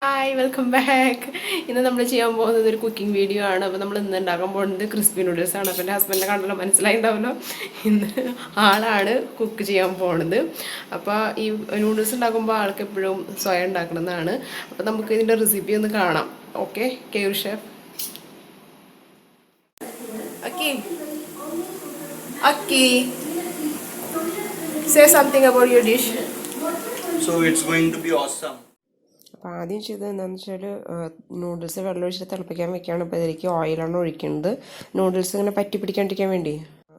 Hi welcome back. ഇന്ന് നമ്മൾ ചെയ്യാൻ പോകുന്നത് ഒരു കുക്കിംഗ് വീഡിയോ ആണ്. അപ്പോൾ നമ്മൾ ഇന്ന് ഉണ്ടാക്കാൻ പോകുന്നത് ക്രിസ്പി നൂഡിൽസ് ആണ്. അപ്പോൾ എൻ്റെ ഹസ്ബൻഡിനെ കണ്ടല്ലോ മനസ്സിലായിട്ടുണ്ടാവല്ലോ, ഇന്ന് ആളാണ് കുക്ക് ചെയ്യാൻ പോകുന്നത്. അപ്പോൾ ഈ നൂഡിൽസ് ഉണ്ടാക്കുമ്പോൾ ആൾക്ക് എപ്പോഴും സ്വയം ഉണ്ടാക്കണമെന്നാണ്. അപ്പോൾ നമുക്ക് ഇതിൻ്റെ റെസിപ്പി ഒന്ന് കാണാം. Okay care chef. Akki Akki say something about your dish. So it's going to be awesome. അപ്പോൾ ആദ്യം ചെയ്തത് എന്താണെന്ന് വെച്ചാൽ നൂഡിൽസ് വെള്ളം ഒഴിച്ചിട്ട് തിളപ്പിക്കാൻ വെക്കുകയാണ്. അപ്പോൾ ഇതിലേക്ക് ഓയിലാണ് ഒഴിക്കുന്നത്, നൂഡിൽസ് ഇങ്ങനെ പറ്റി പിടിക്കാണ്ടിരിക്കാൻ വേണ്ടി.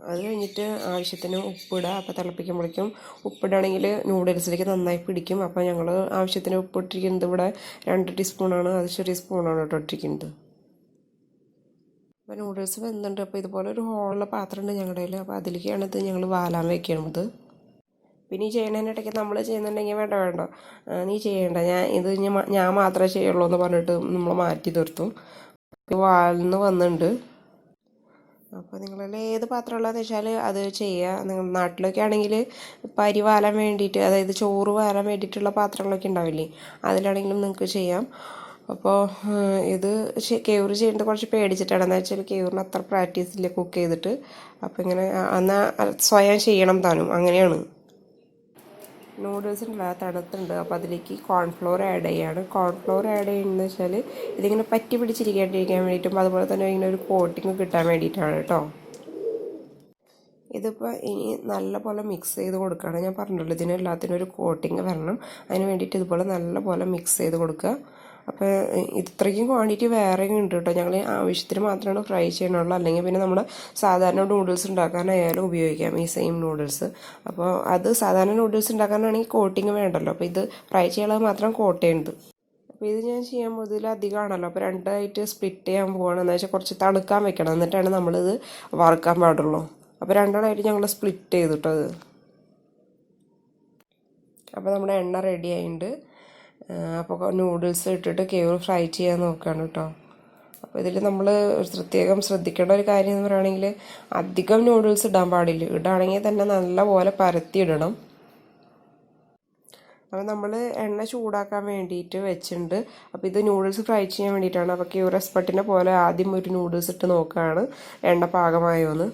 അത് കഴിഞ്ഞിട്ട് ആവശ്യത്തിന് ഉപ്പിടുക. അപ്പോൾ തിളപ്പിക്കുമ്പോഴേക്കും ഉപ്പിടുകയാണെങ്കിൽ നൂഡിൽസിലേക്ക് നന്നായി പിടിക്കും. അപ്പോൾ ഞങ്ങൾ ആവശ്യത്തിന് ഉപ്പിട്ടിരിക്കുന്നത് ഇവിടെ 2 ടീസ്പൂണാണ്. അത് ചെറിയ സ്പൂണാണ് ഇട്ടിരിക്കുന്നത്. അപ്പോൾ നൂഡിൽസ് വെന്തുണ്ട്. അപ്പോൾ ഇതുപോലെ ഒരു ഹോളുള്ള പാത്രമുണ്ട് ഞങ്ങളുടെ കയ്യിൽ. അപ്പോൾ അതിലേക്കാണ് ഇത് ഞങ്ങൾ വാലാൻ വയ്ക്കുന്നത്. പിന്നെ ഈ ചെയ്യണതിനിടയ്ക്ക് നമ്മൾ ചെയ്യുന്നുണ്ടെങ്കിൽ വേണ്ട നീ ചെയ്യണ്ട, ഞാൻ മാത്രമേ ചെയ്യുള്ളൂ എന്ന് പറഞ്ഞിട്ട് നമ്മൾ മാറ്റി തീർത്തും. വാലിന്ന് വന്നിട്ടുണ്ട്. അപ്പോൾ നിങ്ങളിൽ ഏത് പാത്രമുള്ളതെന്ന് വെച്ചാൽ അത് ചെയ്യുക. നിങ്ങൾ നാട്ടിലൊക്കെ ആണെങ്കിൽ അരി വാലാൻ വേണ്ടിയിട്ട്, അതായത് ചോറ് വാലാൻ വേണ്ടിയിട്ടുള്ള പാത്രങ്ങളൊക്കെ ഉണ്ടാവില്ലേ, അതിലാണെങ്കിലും നിങ്ങൾക്ക് ചെയ്യാം. അപ്പോൾ ഇത് കേവറ് ചെയ്യുന്നത് കുറച്ച് പേടിച്ചിട്ടാണ്. എന്താ വെച്ചാൽ കേവറിന് അത്ര പ്രാക്ടീസ് ഇല്ല കുക്ക് ചെയ്തിട്ട്. അപ്പോൾ ഇങ്ങനെ എന്നാൽ സ്വയം ചെയ്യണം താനും, അങ്ങനെയാണ്. നൂഡിൽസ് ഉണ്ടല്ലോ തണുത്തുണ്ട്. അപ്പോൾ അതിലേക്ക് കോൺഫ്ലോർ ആഡ് ചെയ്യാണ്. കോൺഫ്ലോർ ആഡ് ചെയ്യുന്നത് വെച്ചാൽ ഇതിങ്ങനെ പറ്റി പിടിച്ചിരിക്കാണ്ടിരിക്കാൻ വേണ്ടിയിട്ടും അതുപോലെ തന്നെ ഇങ്ങനെ ഒരു കോട്ടിങ് കിട്ടാൻ വേണ്ടിയിട്ടാണ് കേട്ടോ. ഇതിപ്പോൾ ഇനി നല്ലപോലെ മിക്സ് ചെയ്ത് കൊടുക്കുകയാണ്. ഞാൻ പറഞ്ഞല്ലോ ഇതിന് എല്ലാത്തിനും ഒരു കോട്ടിങ് വരണം. അതിന് വേണ്ടിയിട്ട് ഇതുപോലെ നല്ലപോലെ മിക്സ് ചെയ്ത് കൊടുക്കുക. അപ്പോൾ ഇത്രയ്ക്കും ക്വാണ്ടിറ്റി വേറെയും ഉണ്ട് കേട്ടോ. ഞങ്ങൾ ആവശ്യത്തിന് മാത്രമാണ് ഫ്രൈ ചെയ്യണുള്ളൂ. അല്ലെങ്കിൽ പിന്നെ നമ്മൾ സാധാരണ നൂഡിൽസ് ഉണ്ടാക്കാനായാലും ഉപയോഗിക്കാം ഈ സെയിം നൂഡിൽസ്. അപ്പോൾ അത് സാധാരണ നൂഡിൽസ് ഉണ്ടാക്കാനാണെങ്കിൽ കോട്ടിങ് വേണ്ടല്ലോ. അപ്പോൾ ഇത് ഫ്രൈ ചെയ്യാനുള്ളത് മാത്രം കോട്ട് ചെയ്യുന്നത്. അപ്പോൾ ഇത് ഞാൻ ചെയ്യാൻ പോകുന്നതിൽ അധികമാണല്ലോ. അപ്പോൾ രണ്ടായിട്ട് സ്പ്ലിറ്റ് ചെയ്യാൻ പോവുകയാണ്. എന്ന് വെച്ചാൽ കുറച്ച് തണുക്കാൻ വെക്കണം, എന്നിട്ടാണ് നമ്മളിത് വറുക്കാൻ പാടുള്ളൂ. അപ്പോൾ രണ്ടെണ്ണമായിട്ട് ഞങ്ങൾ സ്പ്ലിറ്റ് ചെയ്തിട്ടത്. അപ്പോൾ നമ്മുടെ എണ്ണ റെഡി ആയിട്ടുണ്ട്. അപ്പോൾ നൂഡിൽസ് ഇട്ടിട്ട് കേവർ ഫ്രൈ ചെയ്യാൻ നോക്കുകയാണ് കേട്ടോ. അപ്പോൾ ഇതിൽ നമ്മൾ പ്രത്യേകം ശ്രദ്ധിക്കേണ്ട ഒരു കാര്യം എന്ന് പറയുകയാണെങ്കിൽ അധികം നൂഡിൽസ് ഇടാൻ പാടില്ല. ഇടുകയാണെങ്കിൽ തന്നെ നല്ലപോലെ പരത്തി ഇടണം. അപ്പോൾ നമ്മൾ എണ്ണ ചൂടാക്കാൻ വേണ്ടിയിട്ട് വെച്ചിട്ടുണ്ട്. അപ്പോൾ ഇത് നൂഡിൽസ് ഫ്രൈ ചെയ്യാൻ വേണ്ടിയിട്ടാണ്. അപ്പോൾ കേവർ എക്സ്പെർട്ടിനെ പോലെ ആദ്യം ഒരു നൂഡിൽസ് ഇട്ട് നോക്കുകയാണ് എണ്ണ പാകമായോന്ന്.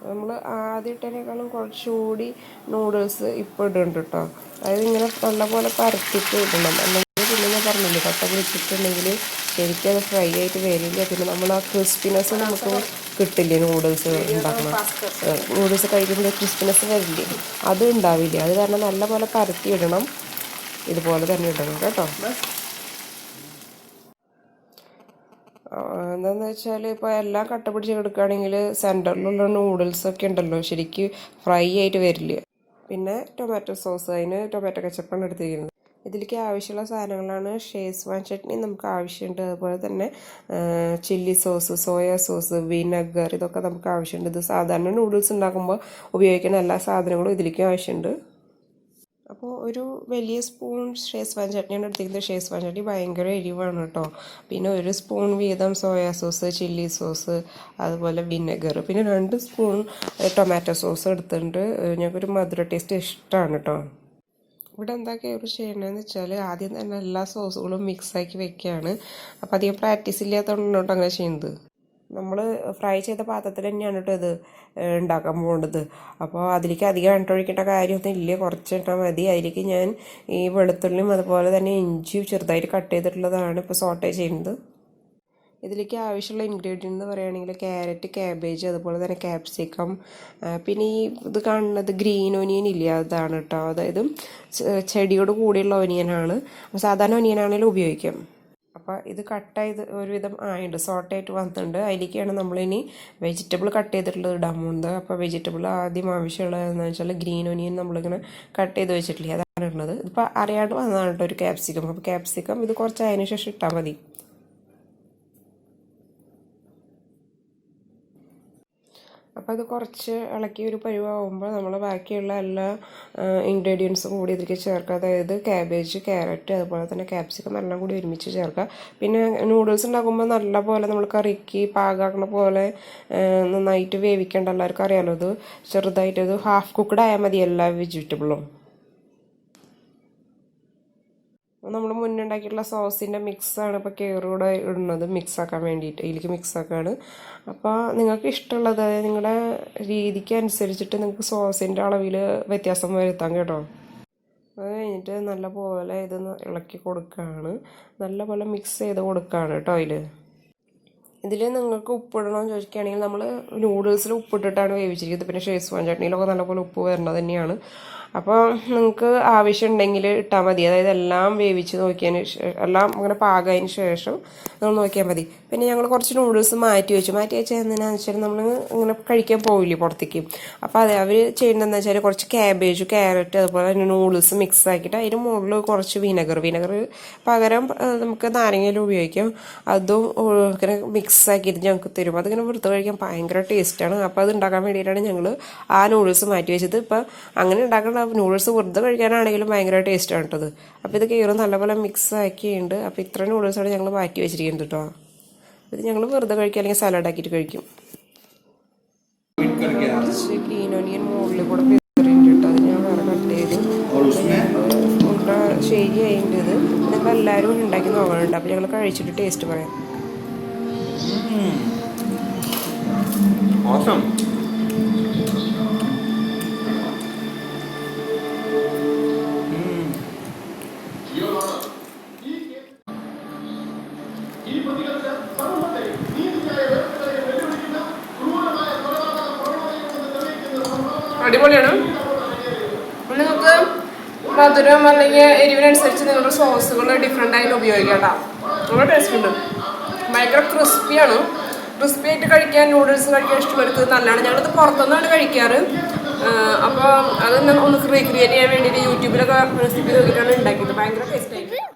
നമ്മൾ ആദ്യം ഇട്ടതിനേക്കാളും കുറച്ചുകൂടി നൂഡിൽസ് ഇപ്പോൾ ഇടുന്നുണ്ട് കേട്ടോ. അതായത് ഇങ്ങനെ നല്ലപോലെ പരത്തിയിട്ട് ഇടണം. അല്ലെങ്കിൽ പിന്നെ ഞാൻ പറഞ്ഞില്ലേ, കട്ട പിടിച്ചിട്ടുണ്ടെങ്കിൽ ശരിക്കും അത് ഫ്രൈ ആയിട്ട് വരില്ല. പിന്നെ നമ്മൾ ആ ക്രിസ്പിനെസ് നമുക്ക് കിട്ടില്ലേ, നൂഡിൽസ് ഉണ്ടാക്കണം. നൂഡിൽസ് കഴിക്കുമ്പോൾ ക്രിസ്പിനെസ് വരില്ലേ, അത് ഉണ്ടാവില്ല. അത് കാരണം നല്ലപോലെ പരത്തി ഇടണം. ഇതുപോലെ തന്നെ ഇടണം കേട്ടോ. എന്താണെന്ന് വെച്ചാൽ ഇപ്പോൾ എല്ലാം കട്ട പിടിച്ച് എടുക്കുകയാണെങ്കിൽ സെൻറ്ററിലുള്ള നൂഡിൽസൊക്കെ ഉണ്ടല്ലോ ശരിക്ക് ഫ്രൈ ആയിട്ട് വരില്ല. പിന്നെ ടൊമാറ്റോ സോസ്, അതിന് ടൊമാറ്റോ കെച്ചപ്പാണ് എടുത്തിരിക്കുന്നത്. ഇതിലേക്ക് ആവശ്യമുള്ള സാധനങ്ങളാണ് ഷേസ്വാൻ ചട്നി നമുക്ക് ആവശ്യമുണ്ട്. അതുപോലെ തന്നെ chilli sauce, soya sauce, vinegar, ഇതൊക്കെ നമുക്ക് ആവശ്യമുണ്ട്. ഇത് സാധാരണ നൂഡിൽസ് ഉണ്ടാക്കുമ്പോൾ ഉപയോഗിക്കുന്ന എല്ലാ സാധനങ്ങളും ഇതിലേക്കും ആവശ്യമുണ്ട്. അപ്പോൾ ഒരു വലിയ സ്പൂൺ ഷേസ്വാൻ ചട്നിയാണ് എടുത്തിരിക്കുന്നത്. ഷേസ്വാൻ ചട്നി ഭയങ്കര എരിവാണ് കേട്ടോ. പിന്നെ 1 സ്പൂൺ വീതം സോയാ സോസ്, ചില്ലി സോസ്, അതുപോലെ വിനെഗർ, പിന്നെ 2 സ്പൂൺ ടൊമാറ്റോ സോസ് എടുത്തിട്ടുണ്ട്. ഞങ്ങൾക്കൊരു മധുര ടേസ്റ്റ് ഇഷ്ടമാണ് കേട്ടോ. ഇവിടെ എന്തൊക്കെയാണ് ഇവർ ചെയ്യണമെന്ന് വെച്ചാൽ ആദ്യം തന്നെ എല്ലാ സോസുകളും മിക്സാക്കി വെക്കുകയാണ്. അപ്പോൾ അധികം പ്രാക്ടീസ് ഇല്ലാത്തതുകൊണ്ടാണ് അങ്ങനെ ചെയ്യുന്നത്. നമ്മൾ ഫ്രൈ ചെയ്ത പാത്രത്തിൽ തന്നെയാണ് കേട്ടോ ഇത് ഉണ്ടാക്കാൻ പോകേണ്ടത്. അപ്പോൾ അതിലേക്ക് അധികം എണ്ണ ഒഴിക്കേണ്ട കാര്യമൊന്നും ഇല്ല, കുറച്ച് ഇട്ടാൽ മതി. അതിലേക്ക് ഞാൻ ഈ വെളുത്തുള്ളിയും അതുപോലെ തന്നെ ഇഞ്ചിയും ചെറുതായിട്ട് കട്ട് ചെയ്തിട്ടുള്ളതാണ് ഇപ്പോൾ സോട്ടേ ചെയ്യുന്നത്. ഇതിലേക്ക് ആവശ്യമുള്ള ഇൻഗ്രീഡിയൻ്റ് എന്ന് പറയുകയാണെങ്കിൽ ക്യാരറ്റ്, ക്യാബേജ്, അതുപോലെ തന്നെ ക്യാപ്സിക്കം, പിന്നെ ഈ ഇത് കാണുന്നത് ഗ്രീൻ ഒനിയൻ ഇല്ല, അതാണ് കേട്ടോ. അതായത് ചെടിയോട് കൂടിയുള്ള ഒനിയനാണ്. സാധാരണ ഒനിയനാണെങ്കിലും ഉപയോഗിക്കാം. അപ്പോൾ ഇത് കട്ട് ചെയ്ത് ഒരുവിധം ആയിട്ടുണ്ട്, സോട്ടായിട്ട് വന്നിട്ടുണ്ട്. അതിലേക്കാണ് നമ്മളിനി വെജിറ്റബിൾ കട്ട് ചെയ്തിട്ടുള്ളത് ഇടാൻ പോകുന്നത്. അപ്പോൾ വെജിറ്റബിൾ ആദ്യം ആവശ്യമുള്ളതെന്ന് വെച്ചാൽ ഗ്രീൻ ഒനിയൻ നമ്മളിങ്ങനെ കട്ട് ചെയ്ത് വെച്ചിട്ടില്ലേ, അതാണ് ഇടുന്നത്. ഇപ്പോൾ അറിയാണ്ട് വന്നതാണ് കേട്ടോ ഒരു ക്യാപ്സിക്കം. അപ്പോൾ ക്യാപ്സിക്കം ഇത് കുറച്ച് അതിന് ശേഷം ഇട്ടാൽ മതി. അപ്പോൾ അത് കുറച്ച് ഇളക്കി ഒരു പരുവാകുമ്പോൾ നമ്മൾ ബാക്കിയുള്ള എല്ലാ ഇൻഗ്രീഡിയൻസും കൂടി ഇതിലേക്ക് ചേർക്കുക. അതായത് ക്യാബേജ്, ക്യാരറ്റ്, അതുപോലെ തന്നെ ക്യാപ്സിക്കം എല്ലാം കൂടി ഒരുമിച്ച് ചേർക്കുക. പിന്നെ നൂഡിൽസ് ഉണ്ടാക്കുമ്പോൾ നല്ല പോലെ നമ്മൾ കറിക്ക് പാകാക്കണ പോലെ നന്നായിട്ട് വേവിക്കേണ്ട, എല്ലാവർക്കും അറിയാമല്ലോ. ഇത് ചെറുതായിട്ട് ഇത് ഹാഫ് കുക്ക്ഡ് ആയാൽ മതി എല്ലാ വെജിറ്റബിളും. നമ്മൾ മുന്നേ ഉണ്ടാക്കിയിട്ടുള്ള സോസിൻ്റെ മിക്സാണ് ഇപ്പോൾ കേറൂടെ ഇടുന്നത്, മിക്സാക്കാൻ വേണ്ടിയിട്ട് ഇതിലേക്ക് മിക്സാക്കാണ്. അപ്പോൾ നിങ്ങൾക്ക് ഇഷ്ടമുള്ളത് നിങ്ങളുടെ രീതിക്ക് അനുസരിച്ചിട്ട് നിങ്ങൾക്ക് സോസിൻ്റെ അളവിൽ വ്യത്യാസം വരുത്താം കേട്ടോ. അത് കഴിഞ്ഞിട്ട് നല്ലപോലെ ഇതൊന്ന് ഇളക്കി കൊടുക്കുകയാണ്, നല്ലപോലെ മിക്സ് ചെയ്ത് കൊടുക്കുകയാണ് കേട്ടോ. ഇതിൽ നിങ്ങൾക്ക് ഉപ്പിടണമെന്ന് ചോദിക്കുകയാണെങ്കിൽ നമ്മൾ നൂഡിൽസിൽ ഉപ്പിട്ടിട്ടാണ് വേവിച്ചിരിക്കുന്നത്. പിന്നെ ഷേസ്വാൻ ചട്നിയിലൊക്കെ നല്ലപോലെ ഉപ്പ് വരണത് തന്നെയാണ്. അപ്പോൾ നിങ്ങൾക്ക് ആവശ്യമുണ്ടെങ്കിൽ ഇട്ടാൽ മതി. അതായത് എല്ലാം വേവിച്ച് നോക്കിയതിന് എല്ലാം അങ്ങനെ പാകമായതിന് ശേഷം നമ്മൾ നോക്കിയാൽ മതി. പിന്നെ ഞങ്ങൾ കുറച്ച് നൂഡിൽസ് മാറ്റി വെച്ചാൽ എന്തിനാണെന്ന് വെച്ചാൽ നമ്മൾ ഇങ്ങനെ കഴിക്കാൻ പോവില്ലേ പുറത്തേക്ക്. അപ്പോൾ അതെ അവർ ചെയ്യുന്നതെന്ന് വെച്ചാൽ കുറച്ച് ക്യാബേജ്, ക്യാരറ്റ്, അതുപോലെ തന്നെ നൂഡിൽസ് മിക്സ് ആക്കിയിട്ട് അതിന് മുകളിൽ കുറച്ച് വിനെഗർ പകരം നമുക്ക് നാരങ്ങയിൽ ഉപയോഗിക്കാം. അതും ഇങ്ങനെ മിക്സ് ആക്കിയിട്ട് ഞങ്ങൾക്ക് തരും. അതിങ്ങനെ വറുത്ത് കഴിക്കാൻ ഭയങ്കര ടേസ്റ്റാണ്. അപ്പോൾ അത് ഉണ്ടാക്കാൻ വേണ്ടിയിട്ടാണ് ഞങ്ങൾ ആ നൂഡിൽസ് മാറ്റി വെച്ചത്. ഇപ്പോൾ അങ്ങനെ ഉണ്ടാക്കുന്ന നൂഡിൽസ് വെറുതെ കഴിക്കാനാണെങ്കിലും ഭയങ്കര ടേസ്റ്റാണ് കേട്ടത്. അപ്പോൾ ഇത് കയറി നല്ലപോലെ മിക്സ് ആക്കിയിട്ടുണ്ട്. അപ്പോൾ ഇത്ര നൂഡിൽസാണ് ഞങ്ങൾ മാറ്റി വെച്ചിരിക്കുന്നത് കേട്ടോ. ഇത് ഞങ്ങൾ വെറുതെ കഴിക്കുക അല്ലെങ്കിൽ സലാഡ് ആക്കിയിട്ട് കഴിക്കും. ഗ്രീൻ ഓനിയൻ മുകളിൽ കൂടെ പെറിയുണ്ട് കേട്ടോ. അത് ഞാൻ വേറെ കട്ട് ചെയ്തു. ശരിയായിട്ടുണ്ട്. ഇത് നിങ്ങൾ എല്ലാവരും ഉണ്ടാക്കി നോക്കണുണ്ട്. അപ്പോൾ ഞങ്ങൾ കഴിച്ചിട്ട് ടേസ്റ്റ് പറയാം. അടിപൊളിയാണ്. നിങ്ങൾക്ക് മധുരം അല്ലെങ്കിൽ എരിവിനനുസരിച്ച് നിങ്ങളുടെ സോസുകൾ ഡിഫറെൻ്റ് ആയിട്ട് ഉപയോഗിക്കാം കേട്ടോ. നല്ല ടേസ്റ്റ് ഉണ്ട്. ഭയങ്കര ക്രിസ്പിയാണ്. ക്രിസ്പി ആയിട്ട് കഴിക്കാൻ നൂഡിൽസ് കഴിക്കാൻ ഇഷ്ടപ്പെടുന്നത് നല്ലതാണ്. ഞങ്ങളിത് പുറത്തുനിന്നാണ് കഴിക്കാറ്. അപ്പോൾ അതൊന്ന് റീക്രിയേറ്റ് ചെയ്യാൻ വേണ്ടിയിട്ട് യൂട്യൂബിലൊക്കെ റെസിപ്പി നോക്കിയിട്ടാണ് ഉണ്ടാക്കിയത്. ഭയങ്കര ടേസ്റ്റ് ആയിട്ട്.